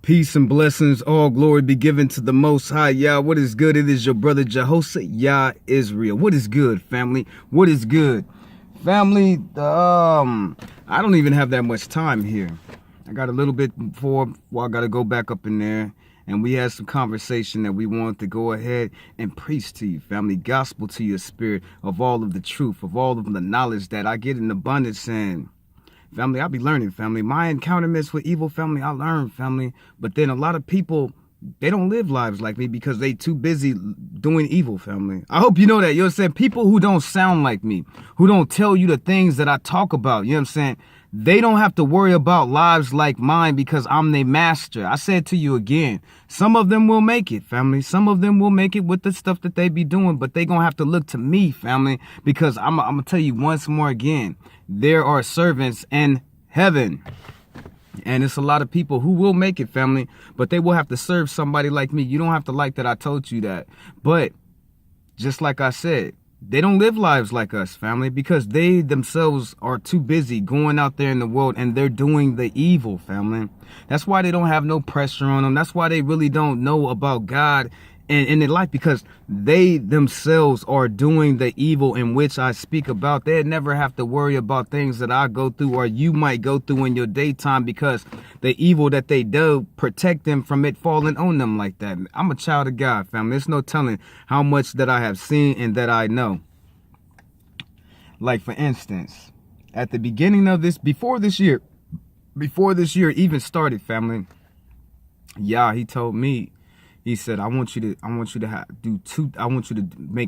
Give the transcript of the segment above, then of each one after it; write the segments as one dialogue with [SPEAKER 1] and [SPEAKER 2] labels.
[SPEAKER 1] Peace and blessings, all glory be given to the Most High, Yah. What is good? It is your brother Jehoshaphat, Yah Israel. What is good, family? What is good? Family, I don't even have that much time here. I got a little bit before I got to go back up in there. And we had some conversation that we wanted to go ahead and preach to you, family. Gospel to your spirit of all of the truth, of all of the knowledge that I get in abundance. And family, I be learning, family. My encounterments with evil, family, I learn, family. But then a lot of people, they don't live lives like me because they too busy doing evil, family. I hope you know that. You know what I'm saying? People who don't sound like me, who don't tell you the things that I talk about, you know what I'm saying? They don't have to worry about lives like mine because I'm their master. I said to you again, some of them will make it, family. Some of them will make it with the stuff that they be doing, but they gonna have to look to me, family, because I'm gonna tell you once more again, there are servants in heaven. And it's a lot of people who will make it, family, but they will have to serve somebody like me. You don't have to like that I told you that. But just like I said, they don't live lives like us, family, because they themselves are too busy going out there in the world and they're doing the evil, family. That's why they don't have no pressure on them. That's why they really don't know about God in their life, because they themselves are doing the evil in which I speak about. They never have to worry about things that I go through or you might go through in your daytime, because the evil that they do protect them from it falling on them like that. I'm a child of God, family. There's no telling how much that I have seen and that I know. Like, for instance, at the beginning of this, before this year even started, family, he told me, he said, I want you to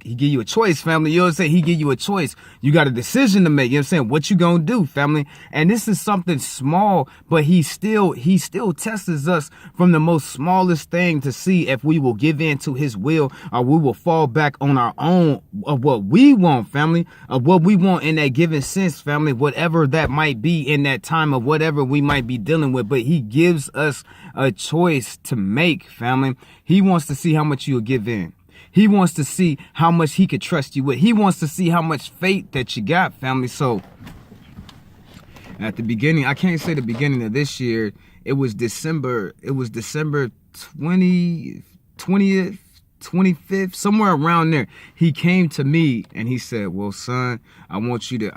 [SPEAKER 1] he give you a choice, family. You know what I'm saying? He give you a choice. You got a decision to make. You know what I'm saying? What you gonna do, family? And this is something small, but he still tests us from the most smallest thing to see if we will give in to his will or we will fall back on our own of what we want, family, of what we want in that given sense, family, whatever that might be in that time of whatever we might be dealing with. But he gives us a choice to make, family. He wants to see how much you'll give in. He wants to see how much he could trust you with. He wants to see how much faith that you got, family. So at the beginning, I can't say the beginning of this year, it was December 20th, 25th, somewhere around there. He came to me and he said, well, son, I want you to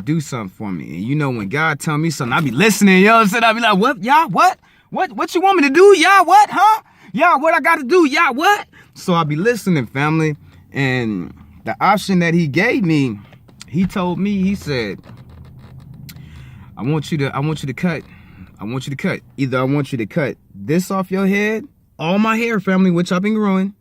[SPEAKER 1] do something for me. And you know, when God tell me something, I be listening, you know what I'm saying? I be like, what? Y'all, what? What you want me to do? Y'all, what? Huh? Y'all, what I got to do? Y'all, what? So I be listening, family. And the option that he gave me, he told me, he said, I want you to cut. Either I want you to cut this off your head, all my hair, family, which I've been growing.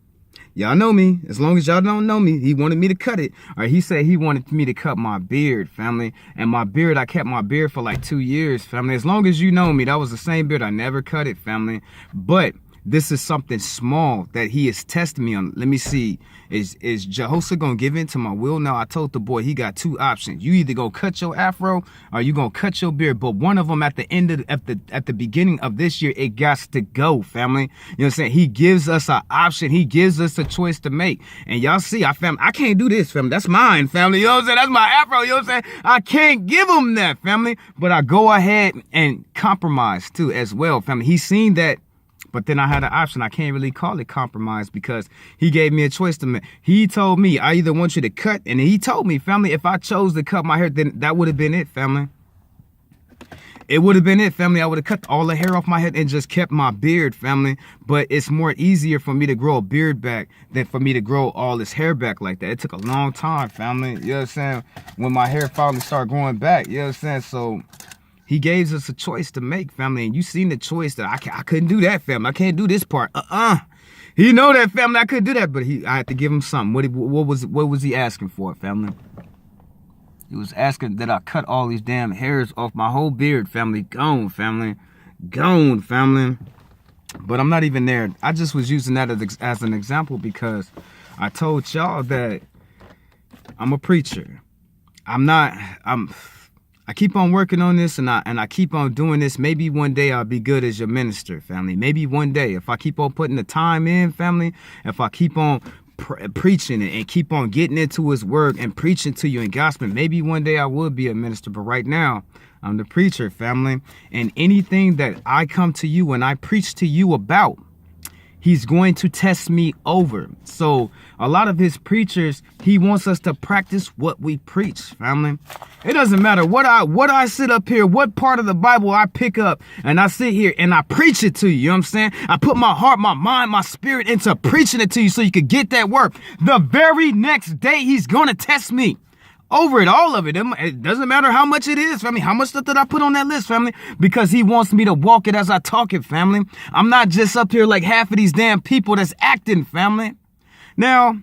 [SPEAKER 1] Y'all know me. As long as y'all don't know me, he wanted me to cut it. Or he said he wanted me to cut my beard, family. And my beard, I kept my beard for like 2 years, family. As long as you know me, that was the same beard. I never cut it, family. But this is something small that he is testing me on. Let me see. Is Jehoshaphat gonna give in to my will? Now, I told the boy he got two options. You either go cut your afro or you gonna cut your beard. But one of them at the end of at the beginning of this year, it got to go, family. You know what I'm saying? He gives us an option. He gives us a choice to make. And y'all see, I can't do this, family. That's mine, family. You know what I'm saying? That's my afro. You know what I'm saying? I can't give him that, family. But I go ahead and compromise too as well, family. He's seen that. But then I had an option. I can't really call it compromise because he gave me a choice to make. He told me, I either want you to cut, and he told me, family, if I chose to cut my hair, then that would have been it, family. It would have been it, family. I would have cut all the hair off my head and just kept my beard, family. But it's more easier for me to grow a beard back than for me to grow all this hair back like that. It took a long time, family. You know what I'm saying? When my hair finally started growing back, you know what I'm saying? So he gave us a choice to make, family, and you seen the choice that I couldn't do that, family. I can't do this part. He know that, family. I couldn't do that, but I had to give him something. What was he asking for, family? He was asking that I cut all these damn hairs off my whole beard, family. Gone, family. Gone, family. But I'm not even there. I just was using that as an example because I told y'all that I'm a preacher. I keep on working on this and I keep on doing this. Maybe one day I'll be good as your minister, family. Maybe one day if I keep on putting the time in, family, if I keep on preaching and keep on getting into his word and preaching to you in gospel. Maybe one day I will be a minister, but right now I'm the preacher, family. And anything that I come to you and I preach to you about, he's going to test me over. So a lot of his preachers, he wants us to practice what we preach, family. It doesn't matter what I sit up here, what part of the Bible I pick up, and I sit here and I preach it to you. You know what I'm saying? I put my heart, my mind, my spirit into preaching it to you so you could get that word. The very next day, he's going to test me over it, all of it. It doesn't matter how much it is, family. How much stuff did I put on that list, family? Because he wants me to walk it as I talk it, family. I'm not just up here like half of these damn people that's acting, family. Now,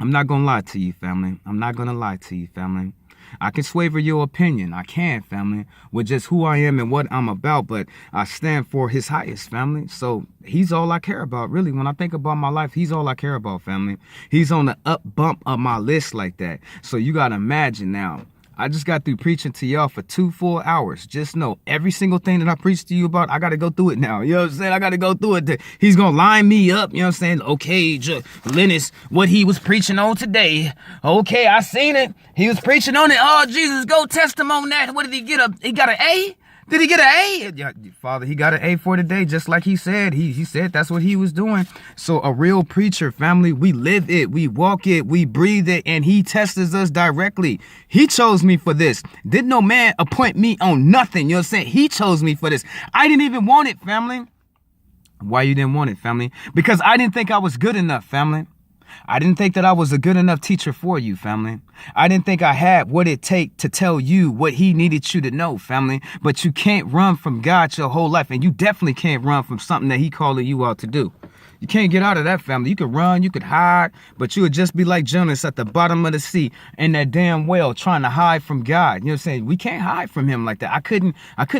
[SPEAKER 1] I'm not going to lie to you, family. I'm not going to lie to you, family. I can sway for your opinion. I can, family, with just who I am and what I'm about, but I stand for his highest, family. So he's all I care about, really. When I think about my life, he's all I care about, family. He's on the up bump of my list like that. So you got to imagine now. I just got through preaching to y'all for 2 full hours. Just know every single thing that I preach to you about, I got to go through it now. You know what I'm saying? I got to go through it. He's going to line me up. You know what I'm saying? Okay, Lennis, what he was preaching on today. Okay, I seen it. He was preaching on it. Oh, Jesus, go test him on that. What did he get? He got an A? Did he get an A? Yeah, Father, he got an A for today, just like he said. He said that's what he was doing. So a real preacher, family, we live it, we walk it, we breathe it, and he tests us directly. He chose me for this. Did no man appoint me on nothing. You know what I'm saying? He chose me for this. I didn't even want it, family. Why you didn't want it, family? Because I didn't think I was good enough, family. I didn't think that I was a good enough teacher for you, family. I didn't think I had what it take to tell you what he needed you to know, family. But you can't run from God your whole life, and you definitely can't run from something that he calling you out to do. You can't get out of that, family. You could run, you could hide, but you would just be like Jonas at the bottom of the sea in that damn whale trying to hide from God. You know what I'm saying? We can't hide from him like that. I couldn't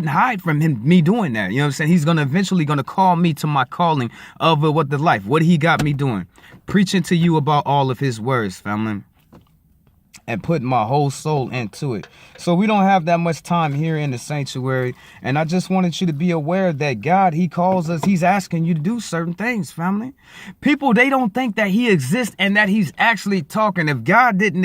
[SPEAKER 1] hide from him, me doing that. You know what I'm saying? He's eventually gonna call me to my calling of what the life. What he got me doing? Preaching to you about all of his words, family, and putting my whole soul into it. So we don't have that much time here in the sanctuary. And I just wanted you to be aware that God, he calls us, he's asking you to do certain things, family. People, they don't think that he exists and that he's actually talking. If God doesn't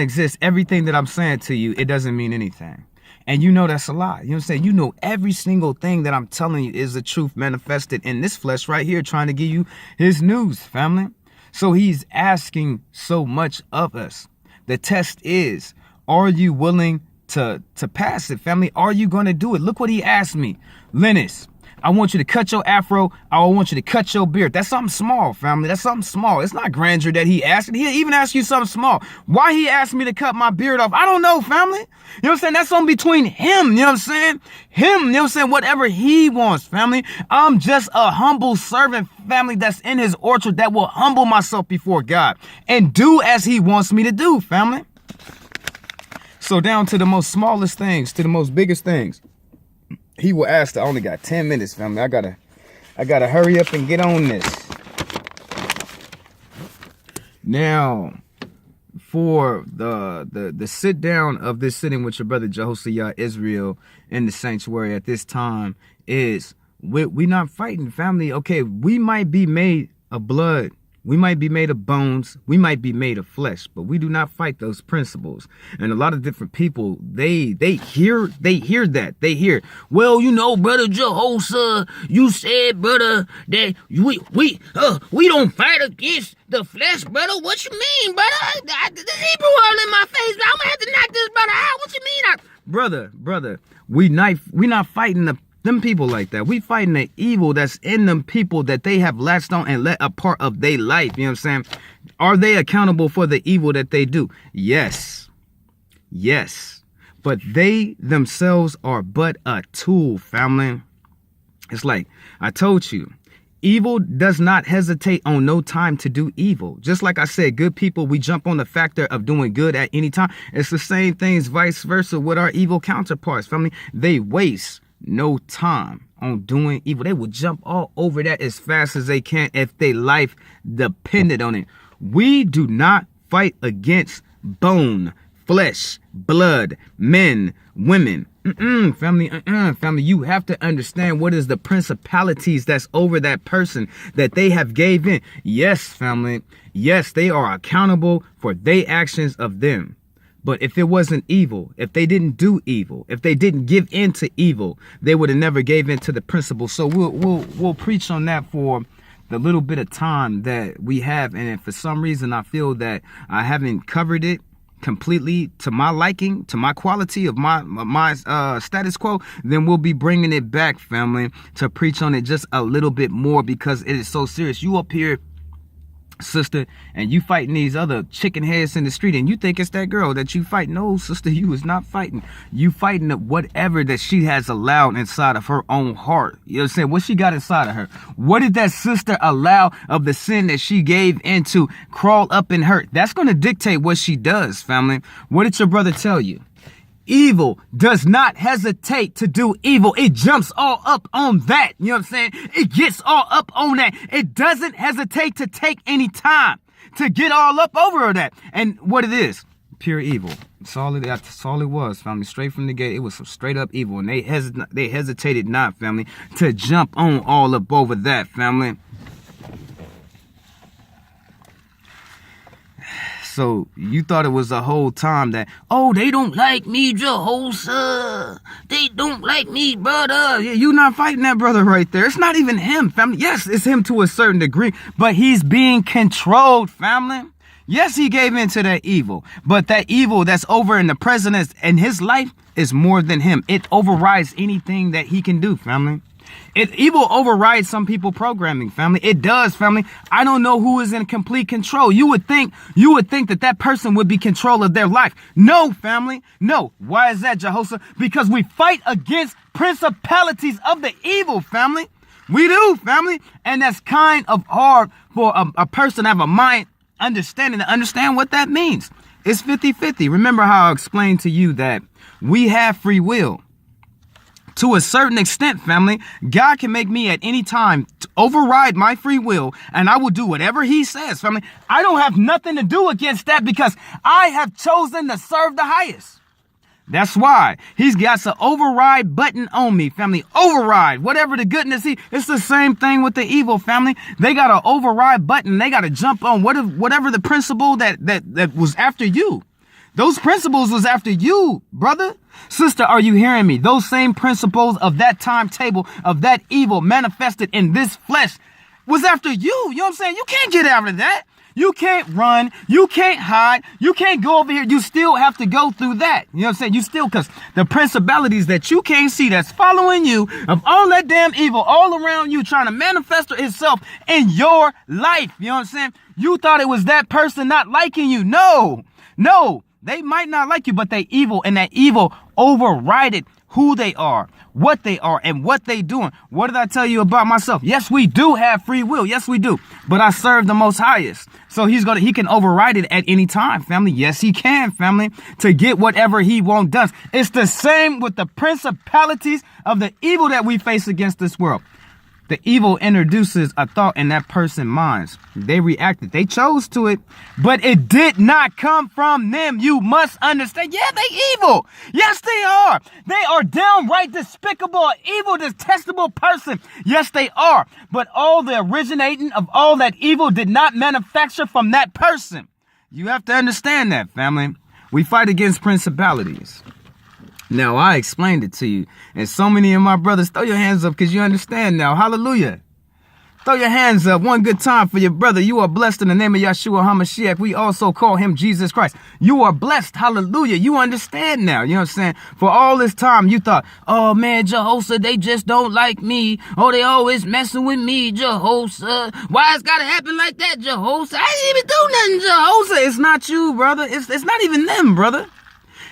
[SPEAKER 1] exist, everything that I'm saying to you, it doesn't mean anything. And you know that's a lie. You know what I'm saying? You know every single thing that I'm telling you is the truth manifested in this flesh right here, trying to give you his news, family. So he's asking so much of us. The test is, are you willing to pass it, family? Are you going to do it? Look what he asked me. Lennis, I want you to cut your afro. I want you to cut your beard. That's something small, family. That's something small. It's not grandeur that he asked. He even asked you something small. Why he asked me to cut my beard off, I don't know, family. You know what I'm saying? That's on between him. You know what I'm saying? Him, you know what I'm saying? Whatever he wants, family. I'm just a humble servant, family, that's in his orchard that will humble myself before God and do as he wants me to do, family. So down to the most smallest things, to the most biggest things. He will ask. I only got 10 minutes, family. I gotta hurry up and get on this. Now, for the sit down of this sitting with your brother Jehoshaphat Israel in the sanctuary at this time is we not fighting, family. Okay, we might be made of blood. We might be made of bones. We might be made of flesh, but we do not fight those principles. And a lot of different people, they hear that. They hear, well, you know, brother Jehoshaphat, you said, brother, that we don't fight against the flesh, brother. What you mean, brother? The Hebrew all in my face. I'm gonna have to knock this brother out. What you mean? Brother, we not fighting them people like that. We fighting the evil that's in them people that they have latched on and let a part of their life. You know what I'm saying? Are they accountable for the evil that they do? Yes. But they themselves are but a tool, family. It's like I told you, evil does not hesitate on no time to do evil. Just like I said, good people, we jump on the factor of doing good at any time. It's the same things vice versa with our evil counterparts, family. They waste no time on doing evil. They will jump all over that as fast as they can if their life depended on it. We do not fight against bone, flesh, blood, men, women, Family, you have to understand what is the principalities that's over that person that they have gave in. Yes, family. Yes, they are accountable for their actions of them. But if it wasn't evil, if they didn't do evil, if they didn't give in to evil, they would have never gave in to the principle. So we'll preach on that for the little bit of time that we have. And if for some reason I feel that I haven't covered it completely to my liking, to my quality of my status quo, then we'll be bringing it back, family, to preach on it just a little bit more, because it is so serious. You up here, sister, and you fighting these other chicken heads in the street, and you think it's that girl that you fight. No, sister, you is not fighting. You fighting whatever that she has allowed inside of her own heart. You know what I'm saying? What she got inside of her. What did that sister allow of the sin that she gave into crawl up in her? That's going to dictate what she does, family. What did your brother tell you? Evil does not hesitate to do evil. It jumps all up on that. You know what I'm saying? It gets all up on that. It doesn't hesitate to take any time to get all up over that. And what it is, pure evil. That's all it was, family. Straight from the gate, it was some straight up evil. And they hesitated not, family, to jump on all up over that, family. So you thought it was the whole time that, oh, they don't like me, Jehoshaphat. They don't like me, brother. Yeah, you not fighting that brother right there. It's not even him, family. Yes, it's him to a certain degree, but he's being controlled, family. Yes, he gave in to that evil, but that evil that's over in the president and his life is more than him. It overrides anything that he can do, family. Evil overrides some people programming, family. It does, family. I don't know who is in complete control. You would think that person would be control of their life. No, family. No. Why is that, Jehoshaphat? Because we fight against principalities of the evil, family. We do, family. And that's kind of hard for a person to have a mind understanding to understand what that means. It's 50-50. Remember how I explained to you that we have free will. To a certain extent, family, God can make me at any time override my free will, and I will do whatever he says, family. I don't have nothing to do against that because I have chosen to serve the highest. That's why he's got an override button on me, family. Override, whatever the goodness it's the same thing with the evil, family. They got an override button. They got to jump on whatever the principle that was after you. Those principles was after you, brother. Sister, are you hearing me? Those same principles of that timetable, of that evil manifested in this flesh was after you. You know what I'm saying? You can't get out of that. You can't run. You can't hide. You can't go over here. You still have to go through that. You know what I'm saying? You still, because the principalities that you can't see that's following you, of all that damn evil all around you trying to manifest itself in your life. You know what I'm saying? You thought it was that person not liking you. No. They might not like you, but they evil, and that evil overrided who they are, what they are, and what they doing. What did I tell you about myself? Yes, we do have free will. Yes, we do. But I serve the Most Highest. So he can override it at any time, family. Yes, he can, family, to get whatever he wants done. It's the same with the principalities of the evil that we face against this world. The evil introduces a thought in that person's minds. They reacted. They chose to it, but it did not come from them. You must understand. Yeah, they evil. Yes, they are. They are downright despicable, evil, detestable person. Yes, they are. But all the originating of all that evil did not manufacture from that person. You have to understand that, family. We fight against principalities. Now, I explained it to you. And so many of my brothers, throw your hands up because you understand now. Hallelujah. Throw your hands up one good time for your brother. You are blessed in the name of Yeshua HaMashiach. We also call him Jesus Christ. You are blessed. Hallelujah. You understand now. You know what I'm saying? For all this time, you thought, oh, man, Jehoshaphat, they just don't like me. Oh, they always messing with me, Jehoshaphat. Why it's got to happen like that, Jehoshaphat? I didn't even do nothing, Jehoshaphat. It's not you, brother. It's not even them, brother.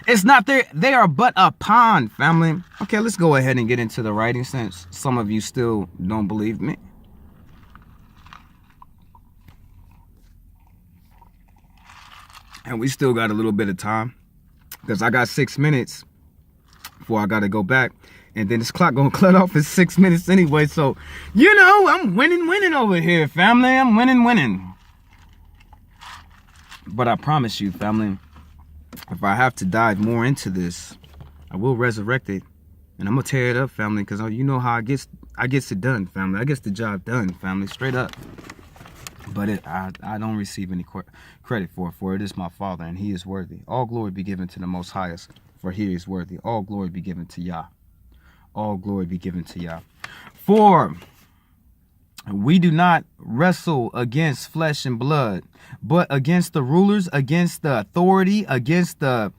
[SPEAKER 1] It's not there. They are but a pawn, family. Okay, let's go ahead and get into the writing since some of you still don't believe me. And we still got a little bit of time because I got 6 minutes before I got to go back. And then this clock going to cut off in 6 minutes anyway. So, you know, I'm winning over here, family. I'm winning. But I promise you, family, if I have to dive more into this, I will resurrect it, and I'm gonna tear it up, family, because you know how I gets it done, family. I gets the job done, family, straight up. But I don't receive any credit for it is my Father, and He is worthy. All glory be given to the Most Highest, for He is worthy. All glory be given to Yah. All glory be given to Yah. For we do not wrestle against flesh and blood, but against the rulers, against the authority, against the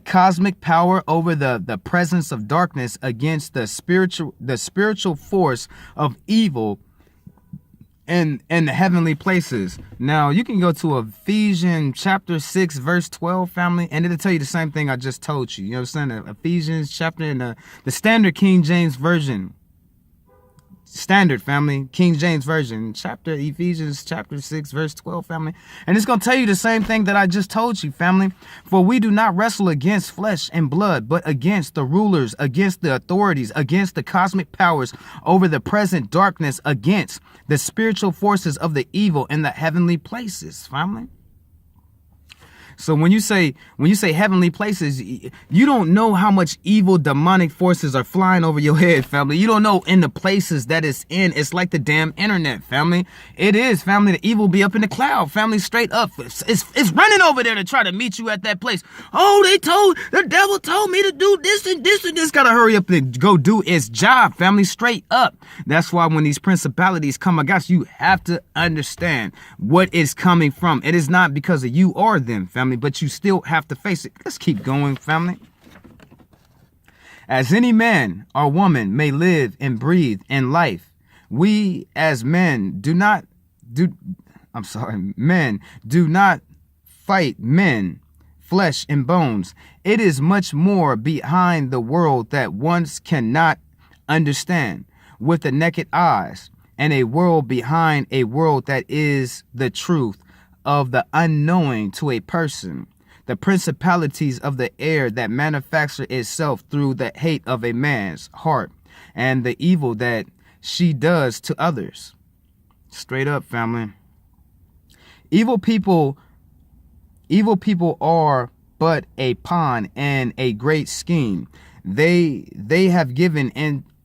[SPEAKER 1] cosmic power over the presence of darkness, against the spiritual force of evil in the heavenly places. Now, you can go to Ephesians chapter 6, verse 12, family, and it'll tell you the same thing I just told you. You know what I'm saying? Ephesians chapter in the Standard King James Version. Standard, family, King James Version, Ephesians chapter 6, verse 12, family. And it's going to tell you the same thing that I just told you, family. For we do not wrestle against flesh and blood, but against the rulers, against the authorities, against the cosmic powers over the present darkness, against the spiritual forces of the evil in the heavenly places, family. So when you say heavenly places, you don't know how much evil demonic forces are flying over your head, family. You don't know in the places that it's in. It's like the damn internet, family. It is, family. The evil be up in the cloud, family, straight up. It's running over there to try to meet you at that place. Oh, the devil told me to do this and this and this. Gotta hurry up and go do its job, family, straight up. That's why when these principalities come against you, have to understand what is coming from. It is not because of you or them, family, but you still have to face it. Let's keep going, family. As any man or woman may live and breathe in life, we as men do not fight men, flesh and bones. It is much more behind the world that one cannot understand with the naked eyes, and a world behind a world that is the truth of the unknowing to a person, the principalities of the air that manufacture itself through the hate of a man's heart and the evil that she does to others. Straight up, family. Evil people are but a pawn in a great scheme they have given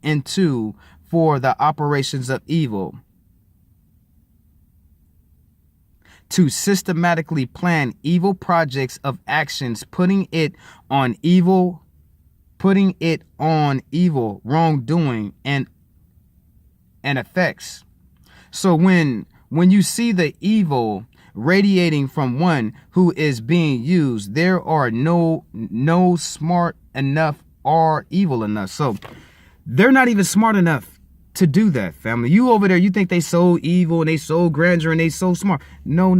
[SPEAKER 1] into for the operations of evil, to systematically plan evil projects of actions, putting it on evil wrongdoing and effects. So when you see the evil radiating from one who is being used, there are no smart enough or evil enough. So they're not even smart enough to do that, family. You over there, you think they so evil and they so grandeur and they so smart. No,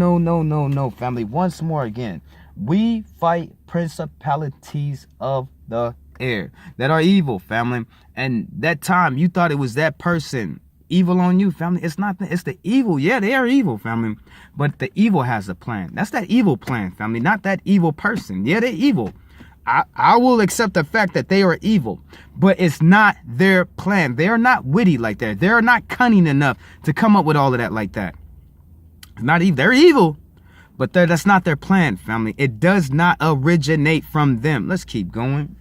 [SPEAKER 1] family. Once more again, we fight principalities of the air that are evil, family. And that time you thought it was that person evil on you, family. It's not it's the evil. Yeah, they are evil, family. But the evil has a plan. That's that evil plan, family, not that evil person. Yeah, they're evil. I will accept the fact that they are evil, but it's not their plan. They are not witty like that. They're not cunning enough to come up with all of that like that. Not even, they're evil, but that's not their plan, family. It does not originate from them. Let's keep going.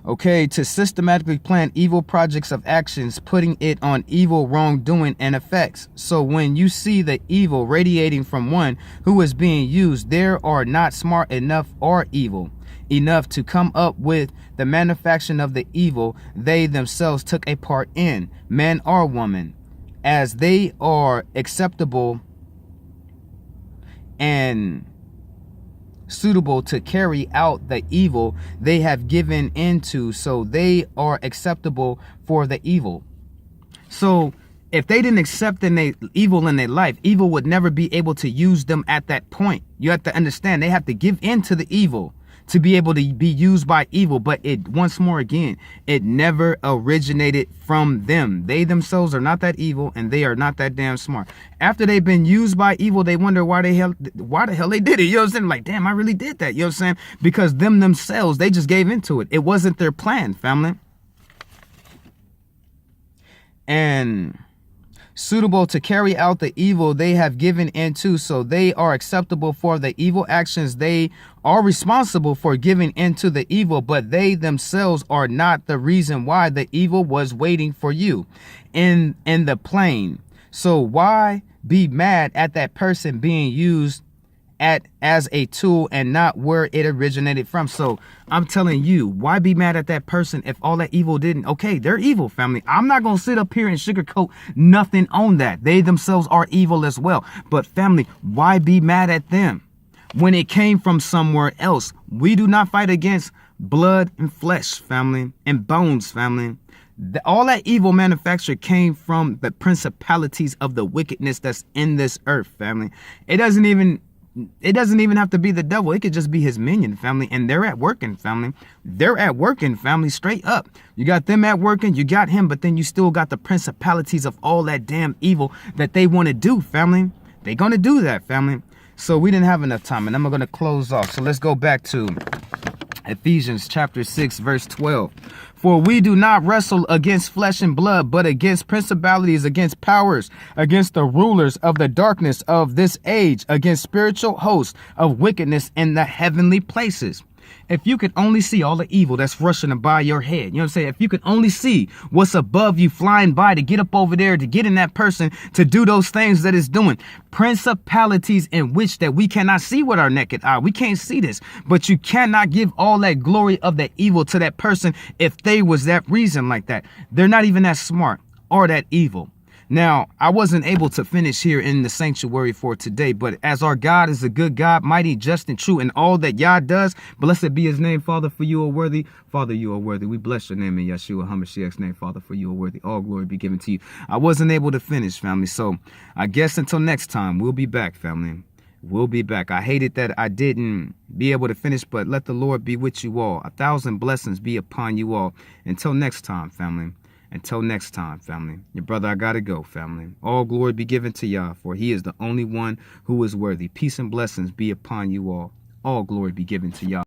[SPEAKER 1] Okay, to systematically plan evil projects of actions, putting it on evil wrongdoing and effects. So when you see the evil radiating from one who is being used, there are not smart enough or evil enough to come up with the manufacturing of the evil they themselves took a part in, man or woman, as they are acceptable and suitable to carry out the evil they have given into, so they are acceptable for the evil. So if they didn't accept evil in their life, evil would never be able to use them at that point. You have to understand, they have to give in to the evil to be able to be used by evil. But once more again, it never originated from them. They themselves are not that evil, and they are not that damn smart. After they've been used by evil, they wonder why the hell they did it. You know what I'm saying? Like, damn, I really did that. You know what I'm saying? Because themselves, they just gave into it. It wasn't their plan, family. And suitable to carry out the evil they have given into, so they are acceptable for the evil actions they are responsible for giving into the evil, but they themselves are not the reason why the evil was waiting for you in the plane. So why be mad at that person being used as a tool and not where it originated from? So I'm telling you, why be mad at that person if all that evil didn't? Okay, they're evil, family. I'm not gonna sit up here and sugarcoat nothing on that. They themselves are evil as well. But family, why be mad at them when it came from somewhere else? We do not fight against blood and flesh, family, and bones, family. All that evil manufactured came from the principalities of the wickedness that's in this earth, family. It doesn't even have to be the devil. It could just be his minion, family. And they're at working, family. They're at working, family, straight up. You got them at working, you got him, but then you still got the principalities of all that damn evil that they want to do, family. They're going to do that, family. So we didn't have enough time, and I'm going to close off. So let's go back to Ephesians chapter 6, verse 12. For we do not wrestle against flesh and blood, but against principalities, against powers, against the rulers of the darkness of this age, against spiritual hosts of wickedness in the heavenly places. If you could only see all the evil that's rushing by your head, you know what I'm saying? If you could only see what's above you flying by to get up over there, to get in that person, to do those things that it's doing. Principalities in which that we cannot see with our naked eye. We can't see this, but you cannot give all that glory of that evil to that person if they was that reason like that. They're not even that smart or that evil. Now, I wasn't able to finish here in the sanctuary for today, but as our God is a good God, mighty, just, and true in all that Yah does, blessed be his name, Father, for you are worthy. Father, you are worthy. We bless your name in Yeshua HaMashiach's name, Father, for you are worthy. All glory be given to you. I wasn't able to finish, family, so I guess until next time, we'll be back, family. We'll be back. I hated that I didn't be able to finish, but let the Lord be with you all. 1,000 blessings be upon you all. Until next time, family. Until next time, family. Your brother, I gotta go, family. All glory be given to Yah, for he is the only one who is worthy. Peace and blessings be upon you all. All glory be given to Yah.